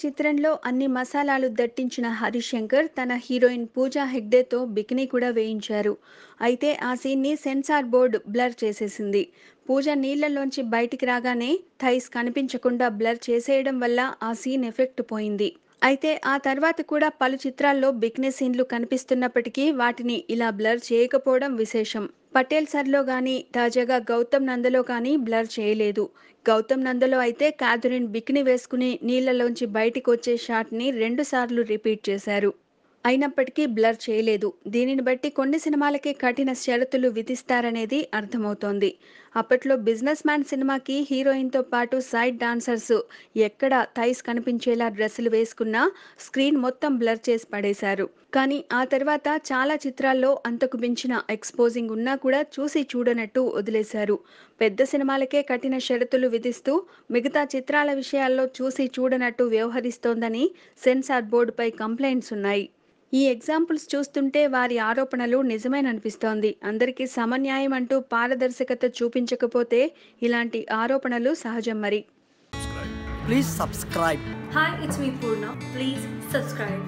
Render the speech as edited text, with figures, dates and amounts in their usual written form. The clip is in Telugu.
చిత్రంలో అన్ని మసాలాలు దట్టించిన హరిశంకర్ తన హీరోయిన్ పూజా హెగ్డేతో బికినీ కూడా వేయించారు. అయితే ఆ సీన్ని సెన్సార్ బోర్డు బ్లర్ చేసేసింది. పూజ నీళ్లలోంచి బయటికి రాగానే థైస్ కనిపించకుండా బ్లర్ చేసేయడం వల్ల ఆ సీన్ ఎఫెక్ట్ పోయింది. అయితే ఆ తర్వాత కూడా పలు చిత్రాల్లో బికినీ సీన్లు కనిపిస్తున్నప్పటికీ వాటిని ఇలా బ్లర్ చేయకపోవడం విశేషం. పటేల్ సర్లో గానీ, తాజాగా గౌతమ్ నందలో కానీ బ్లర్ చేయలేదు. గౌతమ్ నందలో అయితే క్యాథరిన్ బికినీ వేసుకుని నీళ్లలోంచి బయటికి వచ్చే షాట్ని 2 సార్లు రిపీట్ చేశారు. అయినప్పటికీ బ్లర్ చేయలేదు. దీనిని బట్టి కొన్ని సినిమాలకే కఠిన షరతులు విధిస్తారనేది అర్థమవుతోంది. అప్పట్లో బిజినెస్ మ్యాన్ సినిమాకి హీరోయిన్తో పాటు సైడ్ డాన్సర్స్ ఎక్కడ థైస్ కనిపించేలా డ్రెస్సులు వేసుకున్నా స్క్రీన్ మొత్తం బ్లర్ చేసి పడేశారు. కానీ ఆ తర్వాత చాలా చిత్రాల్లో అంతకు మించిన ఎక్స్పోజింగ్ ఉన్నా కూడా చూసి చూడనట్టు వదిలేశారు. పెద్ద సినిమాలకే కఠిన షరతులు విధిస్తూ మిగతా చిత్రాల విషయాల్లో చూసి చూడనట్టు వ్యవహరిస్తోందని సెన్సార్ బోర్డుపై కంప్లైంట్స్ ఉన్నాయి. ఈ ఎగ్జాంపుల్స్ చూస్తుంటే వారి ఆరోపణలు నిజమేననిపిస్తోంది. అందరికీ సమన్యాయం అంటూ పారదర్శకత చూపించకపోతే ఇలాంటి ఆరోపణలు సహజం మరి. Please subscribe. Hi, it's me Purna. Please subscribe.